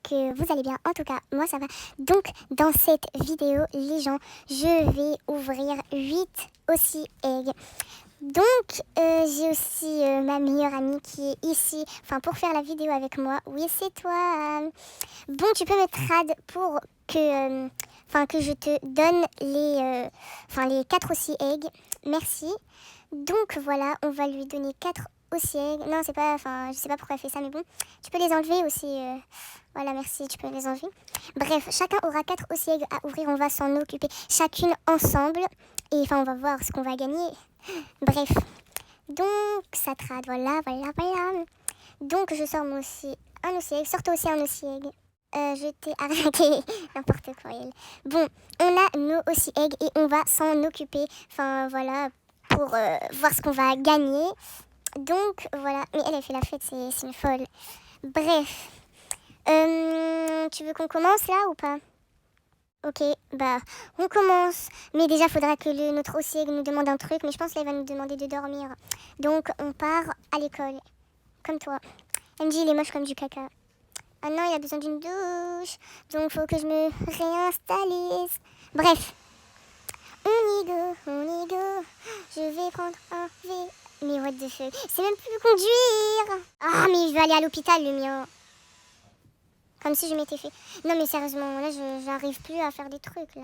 que vous allez bien. En tout cas, moi ça va. Donc, dans cette vidéo, les gens, je vais ouvrir 8 aussi eggs. Donc, j'ai aussi ma meilleure amie qui est ici, enfin pour faire la vidéo avec moi. Oui, c'est toi. Bon, tu peux me trad pour que, que je te donne les 4 aussi eggs. Merci. Donc voilà, on va lui donner 4 aussi eggs. Non, c'est pas, je sais pas pourquoi elle fait ça, mais bon, tu peux les enlever aussi. Voilà, merci, tu peux les enlever. Bref, chacun aura 4 aussi eggs à ouvrir. On va s'en occuper chacune ensemble. Et on va voir ce qu'on va gagner. Bref, donc ça trade, voilà. Donc je sors moi aussi un aussi egg. Sors-toi aussi un aussi egg. Je t'ai arrêté, n'importe quoi. Bon, on a nos aussi eggs et on va s'en occuper. Enfin voilà, pour voir ce qu'on va gagner. Donc voilà, mais elle fait la fête, c'est une folle. Bref, tu veux qu'on commence là ou pas? Ok, bah on commence. Mais déjà faudra que notre aussi egg nous demande un truc. Mais je pense qu'elle va nous demander de dormir. Donc on part à l'école. Comme toi. MJ il est moche comme du caca. Ah non, il a besoin d'une douche. Donc faut que je me réinstalle. Bref. On y go. Je vais prendre un V. Mais what the fuck. C'est même plus conduire. Ah mais je vais aller à l'hôpital le mien. Comme si je m'étais fait. Non mais sérieusement, là j'arrive plus à faire des trucs là.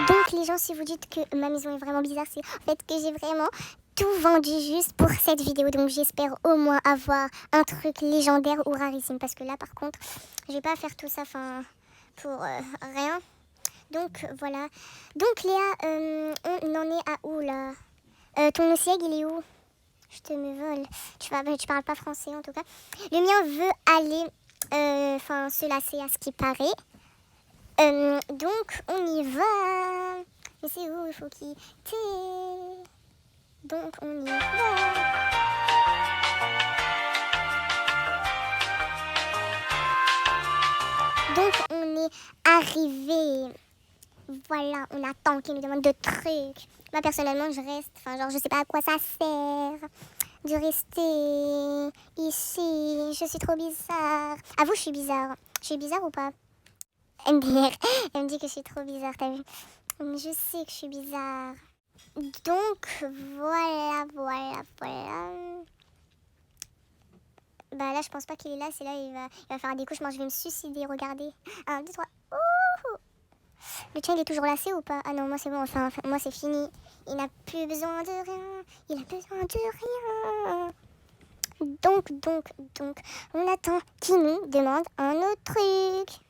Donc les gens, si vous dites que ma maison est vraiment bizarre, c'est en fait que j'ai vraiment tout vendu juste pour cette vidéo. Donc j'espère au moins avoir un truc légendaire ou rarissime. Parce que là par contre, je vais pas faire tout ça pour rien. Donc voilà. Donc Léa, on en est à où là? Ton OCEG il est où? Je te me vole. Tu parles pas français en tout cas. Le mien veut aller se lasser à ce qui paraît. Donc on y va. Mais c'est où il faut quitter? Donc on y va. Donc on est arrivé. Voilà, on attend qu'il nous demande de trucs. Moi personnellement je reste, je sais pas à quoi ça sert de rester ici. Je suis trop bizarre. Avoue, je suis bizarre. Je suis bizarre ou pas? MDR, elle me dit que je suis trop bizarre, t'as vu? Mais je sais que je suis bizarre. Donc, voilà. Bah là, je pense pas qu'il est là. C'est là, il va faire un découchement. Je vais me suicider, regardez. 1, 2, 3. Ouh! Le tien, il est toujours lassé ou pas? Ah non, moi c'est bon, moi c'est fini. Il n'a plus besoin de rien. Il a besoin de rien. Donc, on attend qu'il nous demande un autre truc.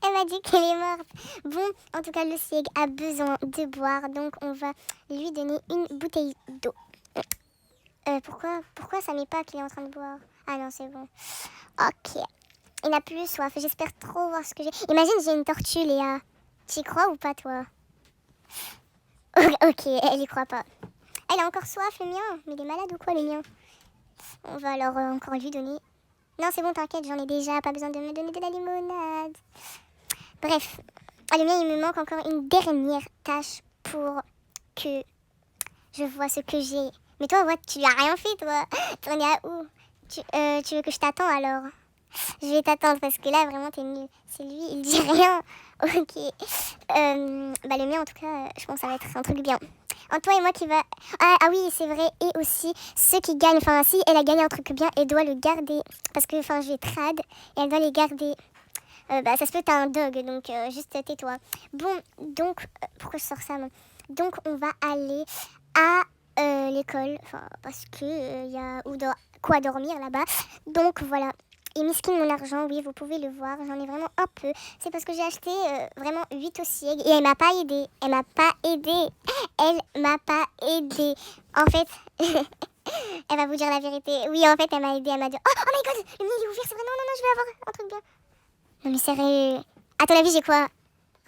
Elle m'a dit qu'elle est morte. Bon, en tout cas, le CIEG a besoin de boire, donc on va lui donner une bouteille d'eau. Pourquoi ça met pas qu'il est en train de boire? Ah non, c'est bon. Ok. Il n'a plus soif. J'espère trop voir ce que j'ai. Imagine, j'ai une tortue, Léa. Tu y crois ou pas, toi? Ok, elle y croit pas. Elle a encore soif, le mien. Mais il est malade ou quoi, le mien? On va alors encore lui donner. Non, c'est bon, t'inquiète, j'en ai déjà. Pas besoin de me donner de la limonade. Bref, le mien, il me manque encore une dernière tâche pour que je vois ce que j'ai. Mais toi, tu lui as rien fait, toi. T'en es à où? Tu veux que je t'attends alors? Je vais t'attendre parce que là, vraiment, t'es nul. C'est lui, il dit rien. Ok. Le mien, en tout cas, je pense que ça va être un truc bien. Entre toi et moi qui va... Ah oui, c'est vrai. Et aussi, ceux qui gagnent... Enfin, si elle a gagné un truc bien, elle doit le garder. Parce que, enfin, je vais trad et elle doit les garder. Ça se peut, t'as un dog, donc juste tais-toi. Bon, donc... pourquoi je sors ça, moi? Donc, on va aller à l'école. Enfin, parce que y a quoi dormir là-bas. Donc, voilà. Et miskin mon argent, oui, vous pouvez le voir, j'en ai vraiment un peu. C'est parce que j'ai acheté vraiment 8 aussi et elle m'a pas aidé. Elle m'a pas aidé. En fait, elle va vous dire la vérité. Oui, en fait, elle m'a aidé. Elle m'a dit oh my god, le mien il est ouvert, c'est vrai. Non, je vais avoir un truc bien. Non, mais sérieux. À ton avis, j'ai quoi?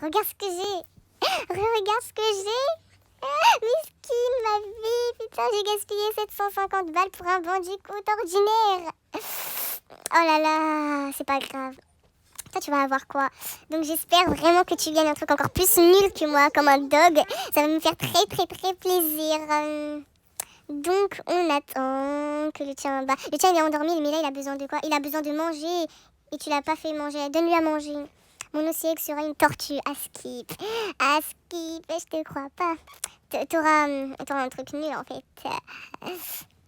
Regarde ce que j'ai. Regarde ce que j'ai. Miskin, ma vie. Putain, j'ai gaspillé 750 balles pour un bandicoot ordinaire. Oh là là, c'est pas grave. Toi, tu vas avoir quoi? Donc, j'espère vraiment que tu gagnes un truc encore plus nul que moi, comme un dog. Ça va me faire très, très, très plaisir. Donc, on attend que le tien... le tien, il est endormi, mais là, il a besoin de quoi? Il a besoin de manger. Et tu l'as pas fait manger. Donne-lui à manger. Mon OCX sera une tortue. Skip. Je te crois pas. T'auras un truc nul, en fait.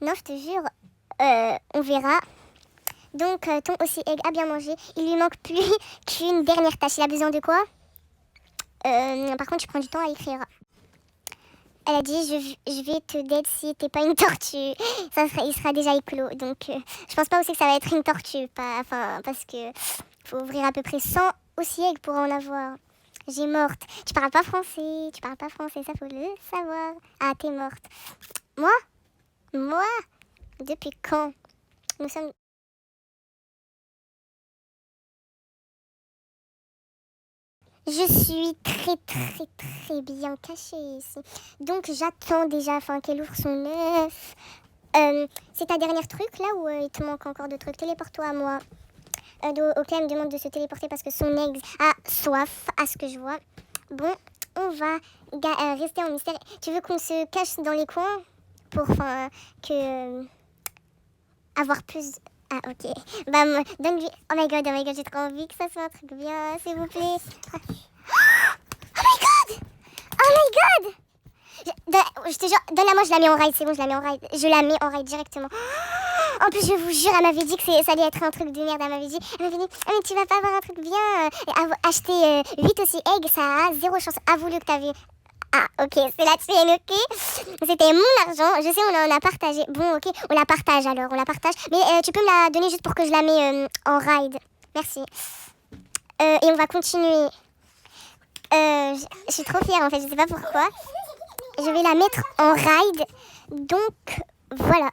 Non, je te jure. On verra. Donc, ton aussi egg a bien mangé. Il lui manque plus qu'une dernière tâche. Il a besoin de quoi? Par contre, tu prends du temps à écrire. Elle a dit, je vais te dead si t'es pas une tortue. Il sera déjà éclos. Donc, je pense pas aussi que ça va être une tortue. Parce que faut ouvrir à peu près 100 aussi egg pour en avoir. J'ai morte. Tu parles pas français, ça faut le savoir. Ah, t'es morte. Moi? Depuis quand? Nous sommes... Je suis très, très, très bien cachée ici. Donc, j'attends déjà qu'elle ouvre son œuf. C'est ta dernière truc, là, ou il te manque encore de trucs? Téléporte-toi à moi. Ok, elle me demande de se téléporter parce que son egg a soif, à ce que je vois. Bon, on va rester en mystère. Tu veux qu'on se cache dans les coins pour avoir plus... Ah, ok. Donne-lui... Oh my god, j'ai trop envie que ça soit un truc bien, s'il vous plaît. Oh my god! Je te jure, donne-la moi, je la mets en ride, c'est bon, je la mets en ride. Je la mets en ride directement. En plus, je vous jure, elle m'avait dit que ça allait être un truc de merde. Elle m'avait dit, ah, mais tu vas pas avoir un truc bien. Acheter 8 aussi eggs, ça a 0 chance. Avoue-le que t'avais... Ah, ok, c'est la tienne, ok. C'était mon argent, je sais, on en a partagé. Bon, ok, on la partage alors, Mais tu peux me la donner juste pour que je la mets en ride. Merci. Et on va continuer. Je suis trop fière en fait, je sais pas pourquoi. Je vais la mettre en ride. Donc, voilà.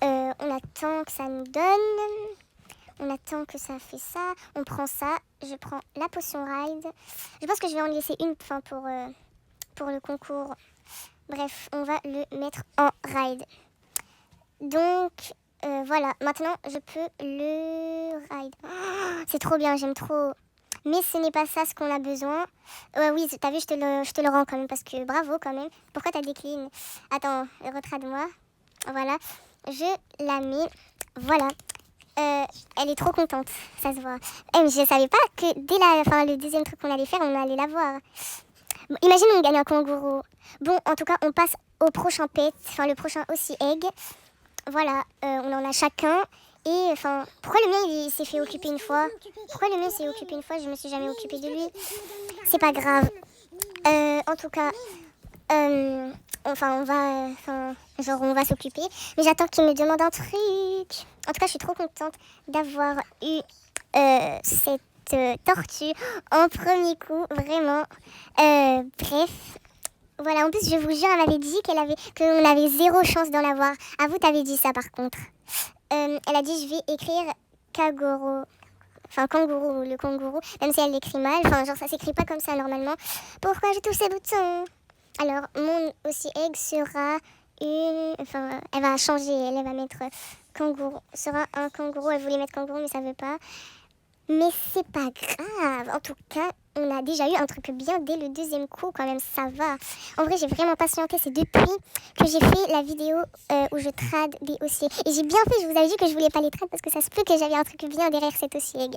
On attend que ça nous donne. On attend que ça fait ça. On prend ça. Je prends la potion ride. Je pense que je vais en laisser une pour le concours. Bref, on va le mettre en ride. Donc, voilà. Maintenant, je peux le ride. Oh, c'est trop bien, j'aime trop. Mais ce n'est pas ça ce qu'on a besoin. Oui, t'as vu, je te le rends quand même parce que bravo quand même. Pourquoi t'as décline? Attends, retrade-moi. Voilà. Je la mets. Voilà. Elle est trop contente, ça se voit. Mais je savais pas que dès le deuxième truc qu'on allait faire, on allait l'avoir. Bon, imagine on gagne un kangourou. Bon, en tout cas, on passe au prochain pet, le prochain aussi egg. Voilà, on en a chacun. Et pourquoi le mien il s'est fait occuper une fois? Je me suis jamais occupée de lui. C'est pas grave. En tout cas, on va s'occuper. Mais j'attends qu'il me demande un truc. En tout cas, je suis trop contente d'avoir eu cette tortue en premier coup, vraiment. Bref. Voilà, en plus, je vous jure, elle m'avait dit qu'on avait 0 chance d'en avoir. Ah, vous, t'avais dit ça, par contre. Elle a dit, je vais écrire Kagoro. Kangourou, le kangourou. Même si elle l'écrit mal. Ça s'écrit pas comme ça, normalement. Pourquoi je touche ces boutons? Alors, mon aussi egg sera une... elle va changer. Elle va mettre kangourou. Sera un kangourou. Elle voulait mettre kangourou, mais ça veut pas. Mais c'est pas grave. En tout cas, on a déjà eu un truc bien dès le deuxième coup, quand même, ça va. En vrai, j'ai vraiment patienté. C'est depuis que j'ai fait la vidéo où je trade des dossiers. Et j'ai bien fait, je vous avais dit que je voulais pas les trade parce que ça se peut que j'avais un truc bien derrière cet dossier.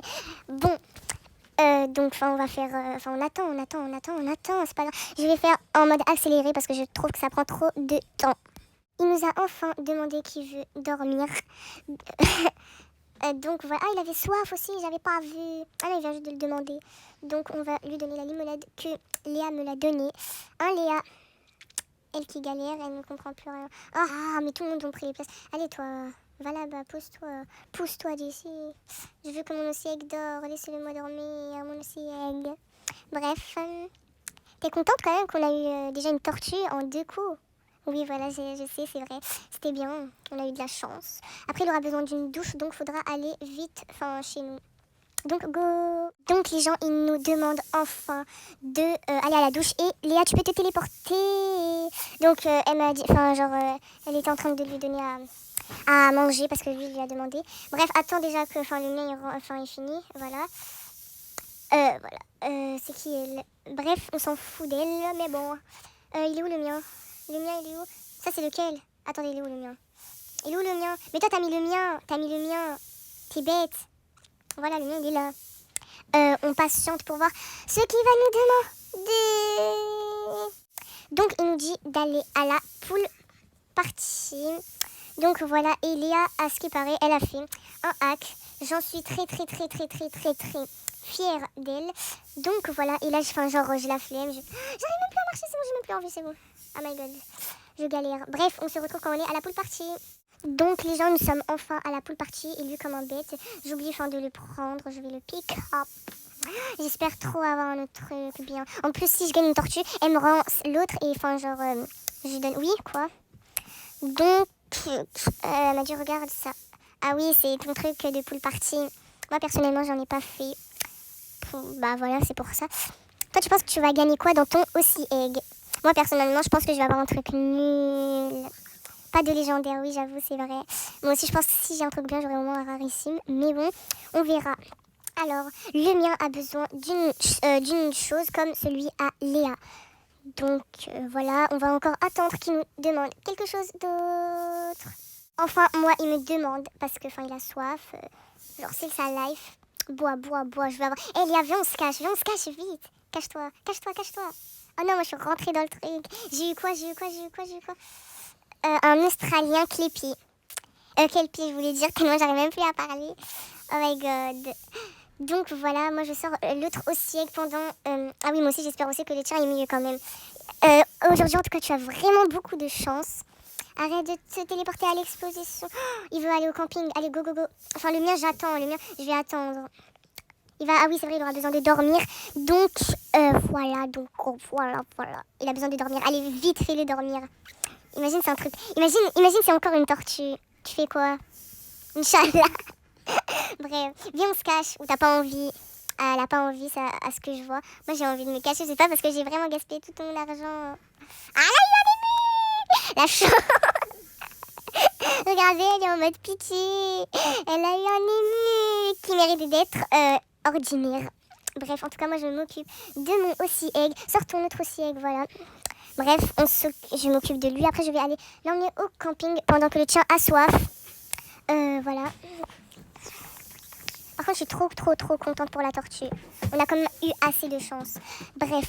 Bon, donc on va faire... on attend, c'est pas grave. Je vais faire en mode accéléré parce que je trouve que ça prend trop de temps. Il nous a enfin demandé qui veut dormir. Donc voilà, ah il avait soif aussi, j'avais pas vu. Ah non, il vient juste de le demander. Donc on va lui donner la limonade que Léa me l'a donnée. Hein Léa, elle qui galère, elle ne comprend plus rien. Ah mais tout le monde a pris les places. Allez toi, va là-bas, pousse-toi d'ici. Je veux que mon ossiègue dort, laissez-le moi dormir, mon ossiègue. Bref, t'es contente quand même qu'on a eu déjà une tortue en 2 coups? Oui, voilà, je sais, c'est vrai. C'était bien, on a eu de la chance. Après, il aura besoin d'une douche, donc il faudra aller vite chez nous. Donc, go. Donc, les gens, ils nous demandent enfin d'aller à la douche. Et Léa, tu peux te téléporter. Donc, elle m'a dit, elle était en train de lui donner à manger parce que lui, il lui a demandé. Bref, attends déjà que le mien, il finit. Voilà. C'est qui elle? Bref, on s'en fout d'elle, mais bon. Il est où le mien? Le mien, il est où? Ça, c'est lequel? Attendez, il est où le mien? Il est où le mien? Mais toi, t'as mis le mien. T'es bête. Voilà, le mien, il est là. On patiente pour voir ce qu'il va nous demander. Donc, il nous dit d'aller à la pool party. Donc, voilà. Et Léa, à ce qui paraît, elle a fait un hack. J'en suis très fière d'elle. Donc, voilà. Et là, j'ai la flemme. J'arrive même plus à marcher, c'est bon, j'ai même plus envie, c'est bon. Oh my god, je galère. Bref, on se retrouve quand on est à la pool party. Donc les gens, nous sommes enfin à la pool party. Et lui, comme un bête, j'oublie de le prendre. Je vais le pick up. J'espère trop avoir un autre truc bien. En plus, si je gagne une tortue, elle me rend l'autre. Et je donne... Oui, quoi. Donc, elle m'a dit, regarde ça. Ah oui, c'est ton truc de pool party. Moi, personnellement, j'en ai pas fait. Bah voilà, c'est pour ça. Toi, tu penses que tu vas gagner quoi dans ton aussi egg? Moi, personnellement, je pense que je vais avoir un truc nul. Pas de légendaire, oui, j'avoue, c'est vrai. Moi aussi, je pense que si j'ai un truc bien, j'aurai au moins un rarissime. Mais bon, on verra. Alors, le mien a besoin d'une chose comme celui à Léa. Donc, voilà, on va encore attendre qu'il nous demande quelque chose d'autre. Enfin, moi, il me demande, parce que il a soif. C'est sa life. Bois, je vais avoir... Eh, Léa, viens, on se cache, vite. Cache-toi. Oh non, moi je suis rentrée dans le truc. J'ai eu quoi? Un Australien Clépi. Kelpie, je voulais dire, tellement j'arrive même plus à parler. Oh my god. Donc voilà, moi je sors l'autre aussi pendant... Ah oui, moi aussi j'espère aussi que le tien est mieux quand même. Aujourd'hui, en tout cas, tu as vraiment beaucoup de chance. Arrête de te téléporter à l'exposition. Oh, il veut aller au camping. Allez, go. Le mien, j'attends. Je vais attendre. Ah oui, c'est vrai, il aura besoin de dormir. Donc, voilà. Il a besoin de dormir. Allez, vite, fais-le dormir. Imagine, c'est un truc. Imagine, c'est encore une tortue. Tu fais quoi? Inch'Allah. Bref, viens, on se cache. Ou t'as pas envie? Ah, elle a pas envie, ça, à ce que je vois. Moi, j'ai envie de me cacher. C'est pas parce que j'ai vraiment gaspillé tout mon argent. Ah là, il a des la chance. Regardez, elle est en mode pitié. Elle a eu un ému qui mérite d'être ordinaire. Bref, en tout cas, moi, je m'occupe de mon aussi egg. Sors ton autre aussi egg, voilà. Bref, je m'occupe de lui. Après, je vais aller l'emmener au camping pendant que le tien a soif. Voilà. Par contre, je suis trop contente pour la tortue. On a quand même eu assez de chance. Bref.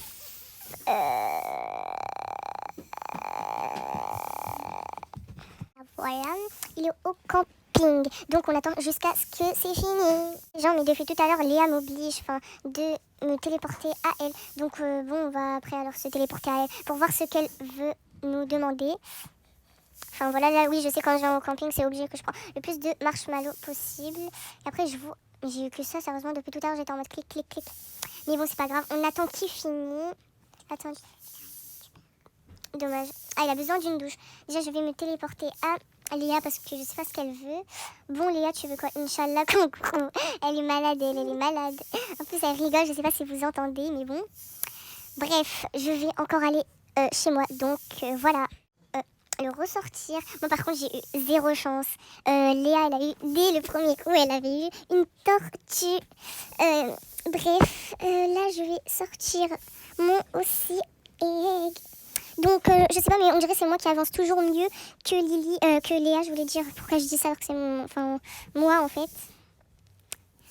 Voilà. Il est au camping. Donc, on attend jusqu'à ce que c'est fini. Genre, mais depuis tout à l'heure, Léa m'oblige de me téléporter à elle. Donc, on va après alors se téléporter à elle pour voir ce qu'elle veut nous demander. Voilà, là, oui, je sais, quand je viens au camping, c'est obligé que je prends le plus de marshmallows possible. Et après, j'ai eu que ça, sérieusement, depuis tout à l'heure, j'étais en mode clic. Mais bon, c'est pas grave, on attend qu'il finisse. Attends. Dommage. Ah, il a besoin d'une douche. Déjà, je vais me téléporter à Léa parce que je sais pas ce qu'elle veut. Bon, Léa, tu veux quoi? Inch'Allah, coucou. Elle est malade, elle est malade. En plus, elle rigole, je sais pas si vous entendez, mais bon. Bref, je vais encore aller chez moi. Donc, voilà. le ressortir. Moi par contre j'ai eu zéro chance. Léa elle a eu dès le premier coup, elle avait eu une tortue. Bref, là je vais sortir mon aussi egg. Donc je sais pas mais on dirait que c'est moi qui avance toujours mieux que Lily, que Léa je voulais dire. Pourquoi je dis ça alors que c'est moi en fait.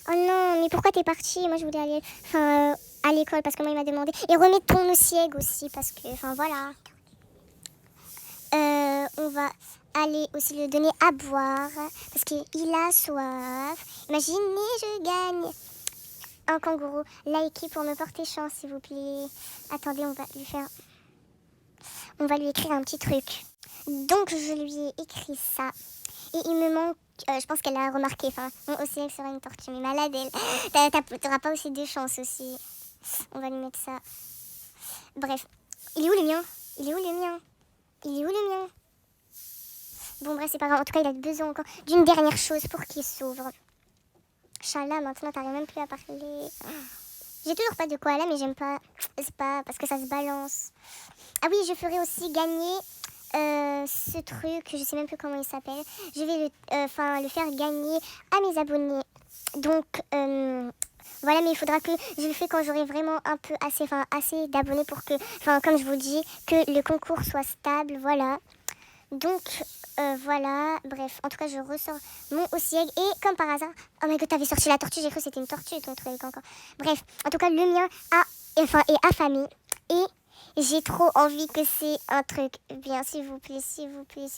Oh non mais pourquoi t'es partie? Moi je voulais aller à l'école parce que moi il m'a demandé. Et remets ton aussi egg aussi parce que voilà. On va aller aussi le donner à boire parce qu'il a soif. Imaginez, je gagne un kangourou. Likez pour me porter chance, s'il vous plaît. Attendez, on va lui écrire un petit truc. Donc, je lui ai écrit ça. Et il me manque, je pense qu'elle a remarqué, mon aussi sera une tortue, mais malade, elle. T'auras pas aussi de chance aussi. On va lui mettre ça. Bref, il est où le mien? Il est où le mien? Il est où le mien? Bon bref c'est pas grave, en tout cas il a besoin encore d'une dernière chose pour qu'il s'ouvre. Inch'Allah maintenant t'arrives même plus à parler. J'ai toujours pas de koala mais j'aime pas. C'est pas parce que ça se balance. Ah oui je ferai aussi gagner ce truc, je sais même plus comment il s'appelle. Je vais le faire gagner à mes abonnés. Donc voilà, mais il faudra que je le fais quand j'aurai vraiment un peu assez d'abonnés pour que, comme je vous dis, que le concours soit stable, voilà. Donc, voilà, bref, en tout cas, je ressors mon aussi egg. Et comme par hasard, oh my god, t'avais sorti la tortue, j'ai cru que c'était une tortue ton truc encore. Bref, en tout cas, le mien est affamé. Et j'ai trop envie que c'est un truc bien, s'il vous plaît, s'il vous plaît.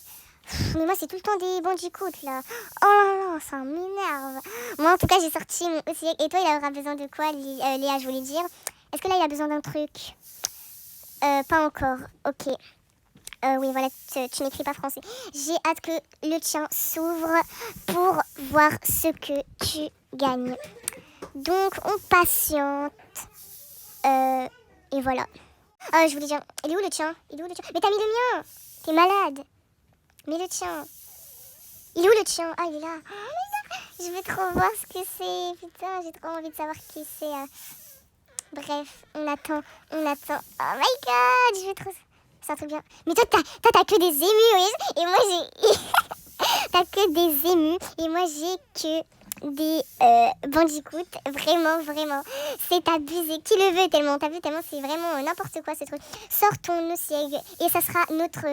Mais moi, c'est tout le temps des bandicoots, là. Oh là là, ça m'énerve. Moi, en tout cas, j'ai sorti mon aussi egg. Et toi, il aura besoin de quoi, Léa, je voulais dire. Est-ce que là, il a besoin d'un truc? Pas encore, ok. Oui, voilà, tu n'écris pas français. J'ai hâte que le tien s'ouvre pour voir ce que tu gagnes. Donc, on patiente. Et voilà. Je voulais dire, il est où le tien? Il est où le tien? Mais t'as mis le mien! T'es malade! Mais le tien! Il est où le tien? Ah, il est là! Oh, je veux trop voir ce que c'est. Putain, j'ai trop envie de savoir qui c'est. Bref, on attend. Oh my god, je veux trop... C'est un truc bien. Mais toi, t'as que des émus, oui. Et moi, j'ai... T'as que des émus. Et moi, j'ai que des bandicoots. Vraiment, vraiment. C'est abusé. Qui le veut tellement? T'as vu tellement, c'est vraiment n'importe quoi, ce truc. Sors ton aussi egg. Et ça sera notre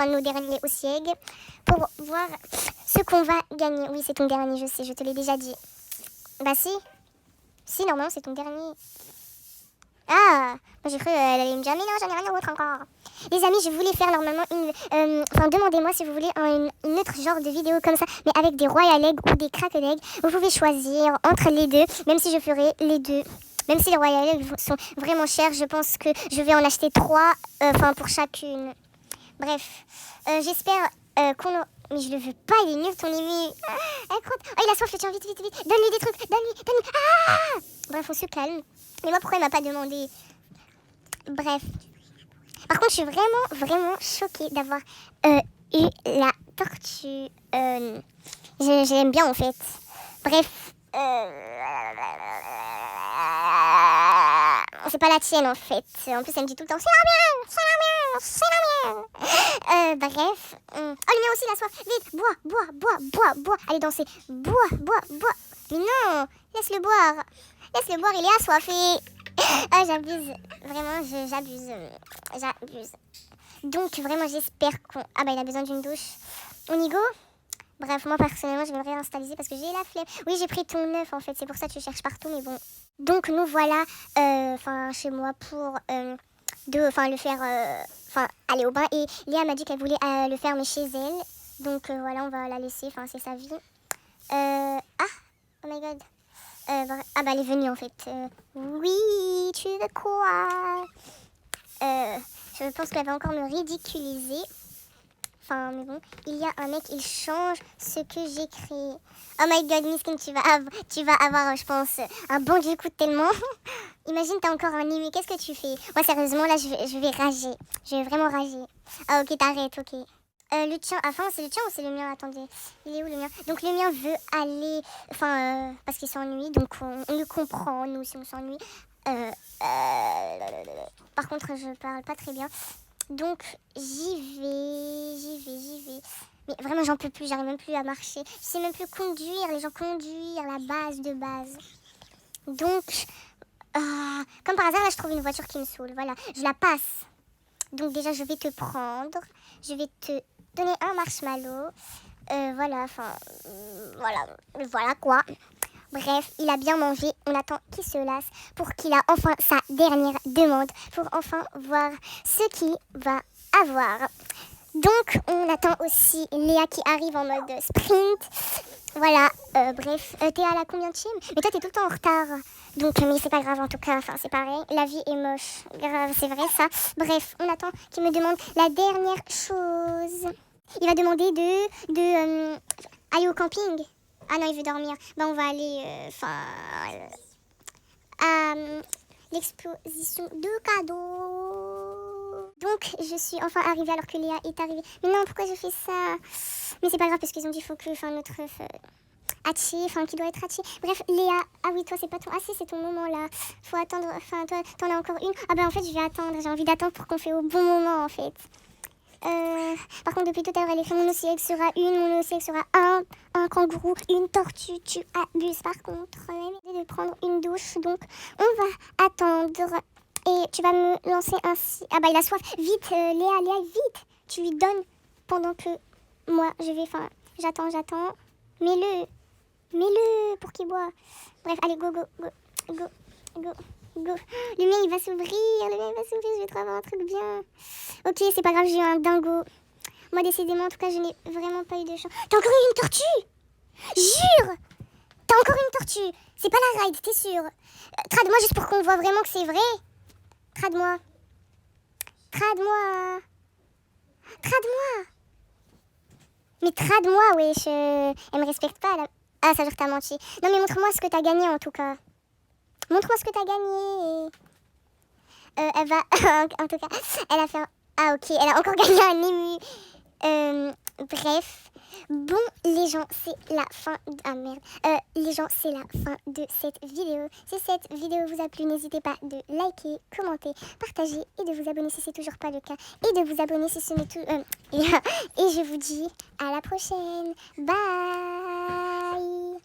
nos derniers aussi egg. Pour voir ce qu'on va gagner. Oui, c'est ton dernier, je sais. Je te l'ai déjà dit. Bah si. Si, normalement, c'est ton dernier. Ah, moi j'ai cru elle allait me dire mais non j'en ai rien d'autre encore. Les amis je voulais faire normalement demandez-moi si vous voulez une autre genre de vidéo comme ça mais avec des royal eggs ou des cracked eggs. Vous pouvez choisir entre les deux même si je ferai les deux. Même si les royal eggs sont vraiment chers je pense que je vais en acheter 3 pour chacune. Bref, j'espère qu'on a... Mais je le veux pas, il est nul ton ému. Oh il a soif, tiens vite. Donne-lui des trucs, donne-lui. Ah bref on se calme. Mais moi, pourquoi il m'a pas demandé? Bref. Par contre, je suis vraiment choquée d'avoir eu la tortue. Je l'aime bien, en fait. Bref. C'est pas la tienne, en fait. En plus, elle me dit tout le temps, c'est la mienne. Bref. Oh, le mien aussi, il a soif. Vite, bois. Allez danser. Bois. Mais non, laisse-le boire. Il est assoiffé. Ah, j'abuse. Vraiment, j'abuse. Donc, vraiment, j'espère qu'on... Ah bah, il a besoin d'une douche. On y go? Bref, moi, personnellement, je vais le réinstalliser parce que j'ai la flemme. Oui, j'ai pris ton œuf, en fait. C'est pour ça que tu cherches partout, mais bon. Donc, nous voilà, chez moi pour le faire... aller au bain. Et Léa m'a dit qu'elle voulait le faire, mais chez elle. Donc, voilà, on va la laisser. C'est sa vie. Oh my god. Ah bah elle est venue en fait. Oui, tu veux quoi? Je pense qu'elle va encore me ridiculiser. Mais bon, il y a un mec, il change ce que j'écris. Oh my god, Miskin, tu vas avoir, je pense, un bon du coup tellement. Imagine, t'as encore un ému, qu'est-ce que tu fais? Moi, sérieusement, là, je vais rager. Je vais vraiment rager. Ah ok, t'arrêtes, ok. Le tien, c'est le tien ou c'est le mien? Attendez, il est où le mien? Donc le mien veut aller, parce qu'il s'ennuie, donc on le comprend, nous si on s'ennuie. Par contre, je parle pas très bien. Donc j'y vais. Mais vraiment j'en peux plus, j'arrive même plus à marcher. Je sais même plus conduire, les gens conduire, la base de base. Donc, comme par hasard, là je trouve une voiture qui me saoule, voilà, je la passe. Donc déjà je vais te prendre, je vais te donner un marshmallow. Voilà quoi. Bref, il a bien mangé, on attend qu'il se lasse pour qu'il a enfin sa dernière demande, pour enfin voir ce qu'il va avoir. Donc, on attend aussi Léa qui arrive en mode sprint. Voilà, bref, t'es à la combienième? Mais toi, t'es tout le temps en retard. Donc, mais c'est pas grave en tout cas, enfin, c'est pareil. La vie est moche. Grave, c'est vrai ça. Bref, on attend qu'il me demande la dernière chose. Il va demander aller au camping. Ah non, il veut dormir. Ben, on va aller, à l'exposition de cadeaux. Donc, je suis enfin arrivée alors que Léa est arrivée. Mais non, pourquoi je fais ça? Mais c'est pas grave parce qu'ils ont dit qu'il faut que notre Hachi, qui doit être Hachi. Bref, Léa, ah oui, toi, c'est pas ton... Ah si, c'est ton moment là. Faut attendre, toi, t'en as encore une. Ah ben en fait, je vais attendre. J'ai envie d'attendre pour qu'on fait au bon moment en fait. Par contre, depuis tout à l'heure, elle écrit mon océan sera mon océan sera un kangourou, une tortue. Tu abuses par contre. De prendre une douche, donc on va attendre. Et tu vas me lancer ainsi. Ah bah il a soif. Vite, Léa, vite. Tu lui donnes pendant que moi je vais. J'attends. Mets-le pour qu'il boit. Bref, allez, go. Le mien il va s'ouvrir, je vais te avoir un truc bien. Ok, c'est pas grave, j'ai eu un dingo. Moi décidément, en tout cas, je n'ai vraiment pas eu de chance. T'as encore eu une tortue? Jure! T'as encore une tortue. C'est pas la ride, t'es sûr? Trade-moi juste pour qu'on voit vraiment que c'est vrai. Trade-moi. Mais trade-moi, wesh. Elle me respecte pas, là. Ah, ça veut dire que t'as menti. Non, mais montre-moi ce que t'as gagné, en tout cas. Montre-moi ce que t'as gagné. Elle va... en tout cas, elle a fait... Ah, ok, elle a encore gagné un ému. Bref. Bon, les gens, c'est la fin... Ah, merde. Les gens, c'est la fin de cette vidéo. Si cette vidéo vous a plu, n'hésitez pas de liker, commenter, partager et de vous abonner si c'est toujours pas le cas. Et de vous abonner si ce n'est tout... et je vous dis à la prochaine. Bye.